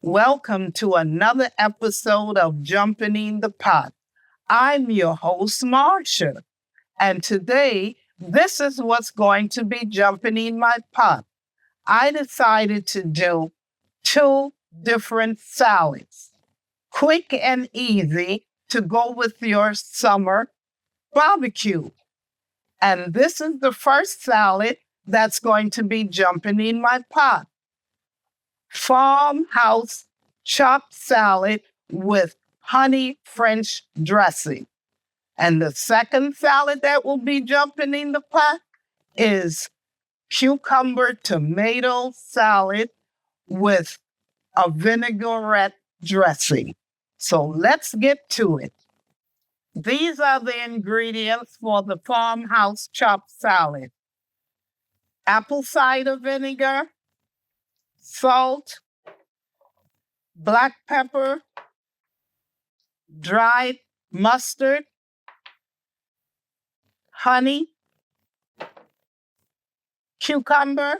Welcome to another episode of Jumpin In The Pot. I'm your host, Marcia, and today this is what's going to be jumping in my pot. I decided to do two different salads, quick and easy to go with your summer barbecue. And this is the first salad that's going to be jumping in my pot. Farmhouse Chopped Salad with honey French dressing. And the second salad that will be jumping in the pot is cucumber tomato salad with a vinaigrette dressing. So let's get to it. These are the ingredients for the Farmhouse Chopped Salad: apple cider vinegar, salt, black pepper, dried mustard, honey, cucumber,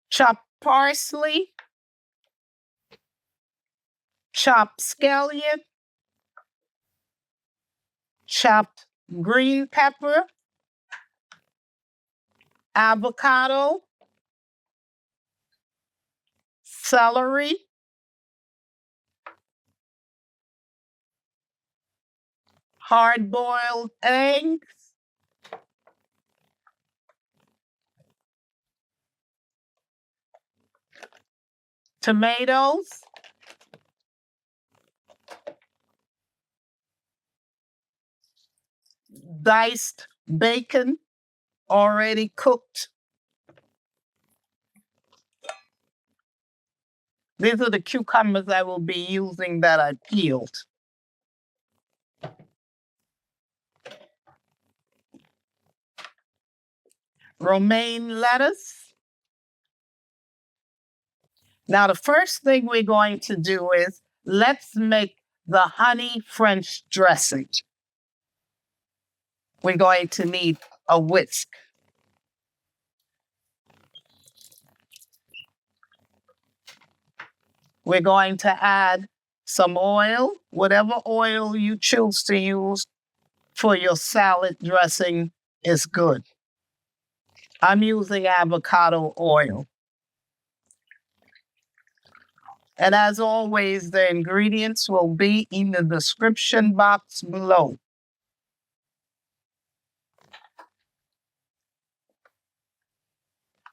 chopped parsley, chopped scallion, chopped green pepper, avocado, celery, hard-boiled eggs, tomatoes, diced bacon, already cooked. These are the cucumbers I will be using that I peeled. Romaine lettuce. Now, the first thing we're going to do is let's make the honey French dressing. We're going to need a whisk. We're going to add some oil, whatever oil you choose to use for your salad dressing is good. I'm using avocado oil. And as always, the ingredients will be in the description box below.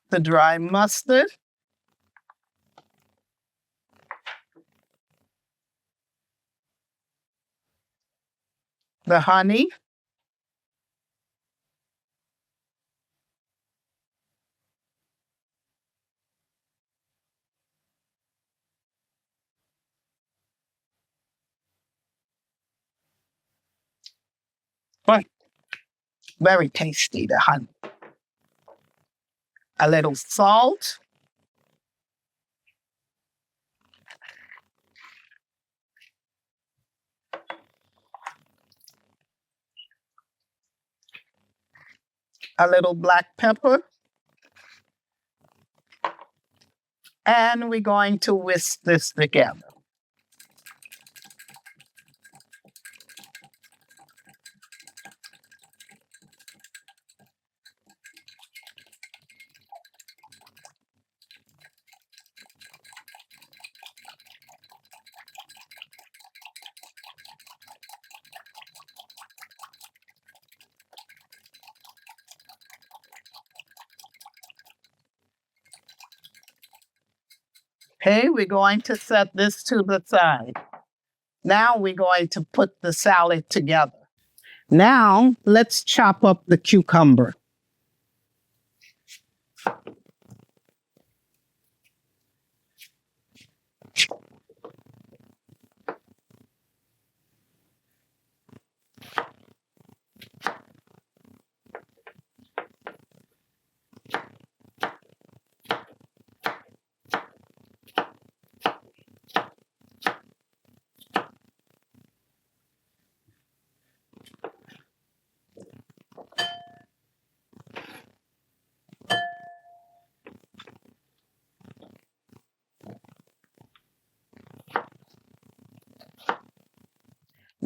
The dry mustard, the honey, but very tasty, the honey. A little salt, a little black pepper, and we're going to whisk this together. Okay, we're going to set this to the side. Now we're going to put the salad together. Now let's chop up the cucumber.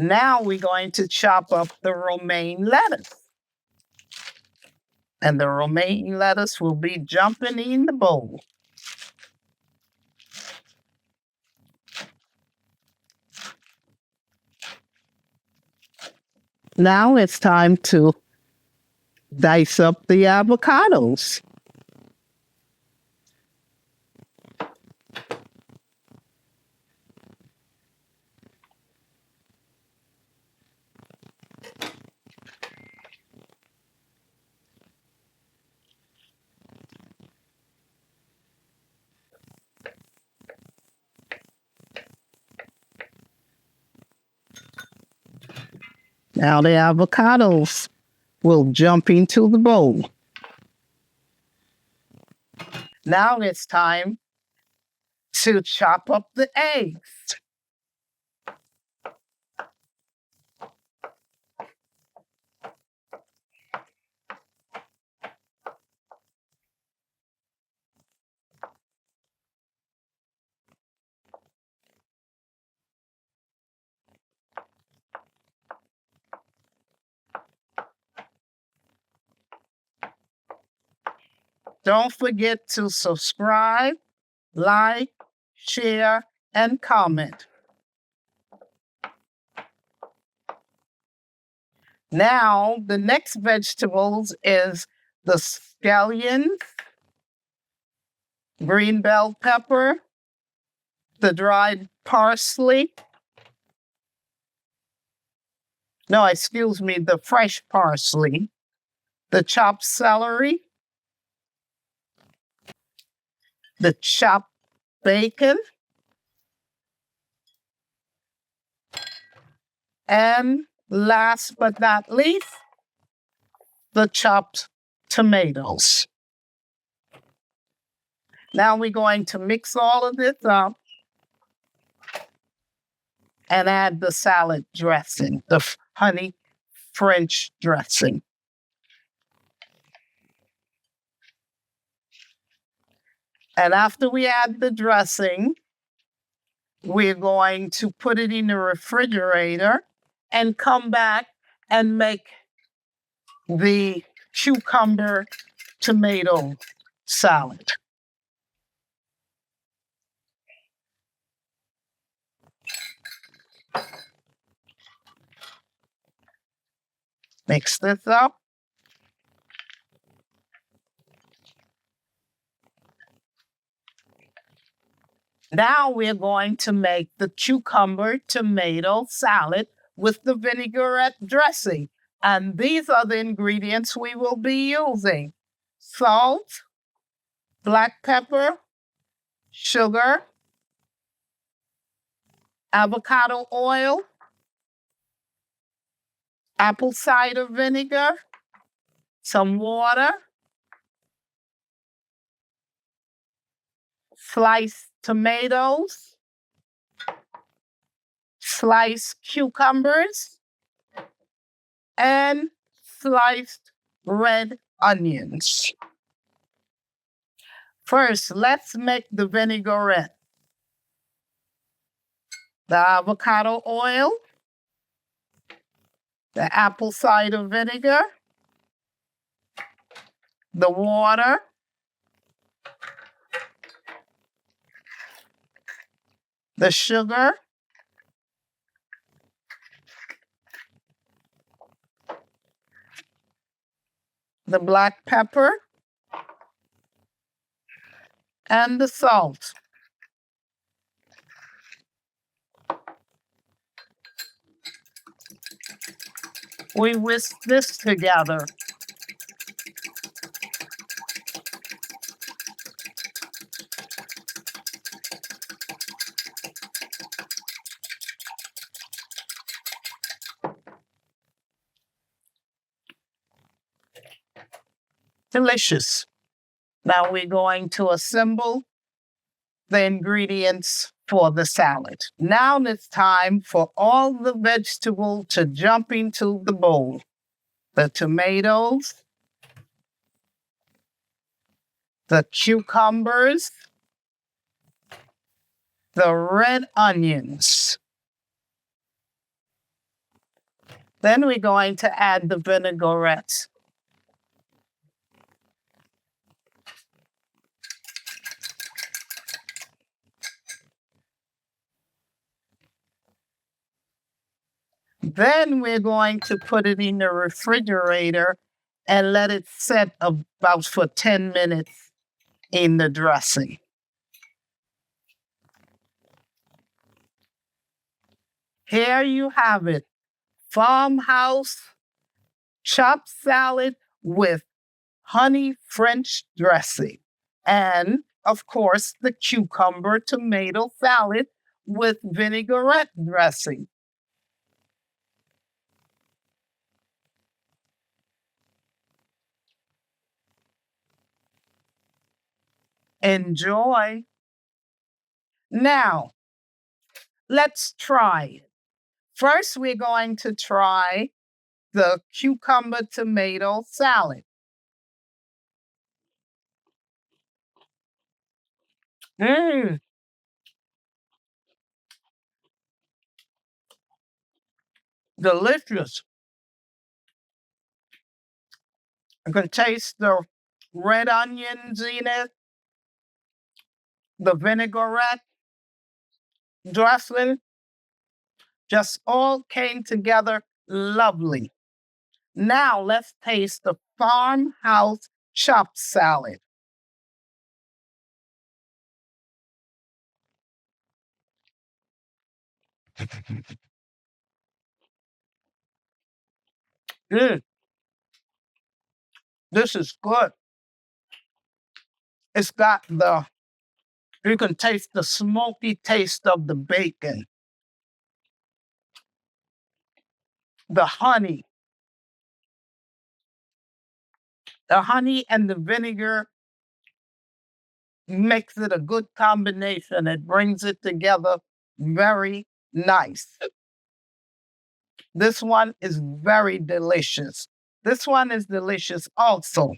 Now we're going to chop up the romaine lettuce. And the romaine lettuce will be jumping in the bowl. Now it's time to dice up the avocados. Now the avocados will jump into the bowl. Now it's time to chop up the eggs. Don't forget to subscribe, like, share, and comment. Now, the next vegetables is the scallions, green bell pepper, the dried parsley. No, excuse me, the fresh parsley, the chopped celery, the chopped bacon, and last but not least, the chopped tomatoes. Now we're going to mix all of this up and add the salad dressing, the honey French dressing. And after we add the dressing, we're going to put it in the refrigerator and come back and make the cucumber tomato salad. Mix this up. Now we're going to make the cucumber tomato salad with the vinaigrette dressing. And these are the ingredients we will be using: salt, black pepper, sugar, avocado oil, apple cider vinegar, some water, sliced tomatoes, sliced cucumbers, and sliced red onions. First, let's make the vinaigrette. The avocado oil, the apple cider vinegar, the water, the sugar, the black pepper, and the salt. We whisk this together. Delicious. Now we're going to assemble the ingredients for the salad. Now it's time for all the vegetables to jump into the bowl. The tomatoes, the cucumbers, the red onions, Then we're going to add the vinaigrettes. Then we're going to put it in the refrigerator and let it set about for 10 minutes in the dressing. Here you have it. Farmhouse chopped salad with honey French dressing. And of course, the cucumber tomato salad with vinaigrette dressing. Enjoy. Now, let's try it. First, we're going to try the cucumber tomato salad. Delicious. You can taste the red onions in it, the vinaigrette dressing, just all came together lovely. Now let's taste the Farmhouse Chopped Salad. Mm, this is good. It's got you can taste the smoky taste of the bacon, the honey. The honey and the vinegar makes it a good combination. It brings it together very nice. This one is very delicious. This one is delicious also.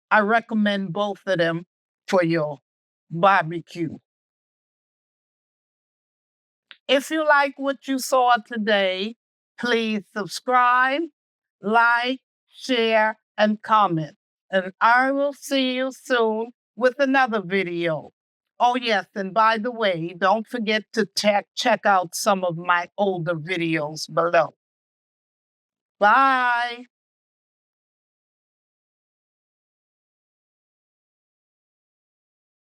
I recommend both of them for your barbecue. If you like what you saw today, please subscribe, like, share, and comment. And I will see you soon with another video. Oh, yes, and by the way, don't forget to check out some of my older videos below. Bye.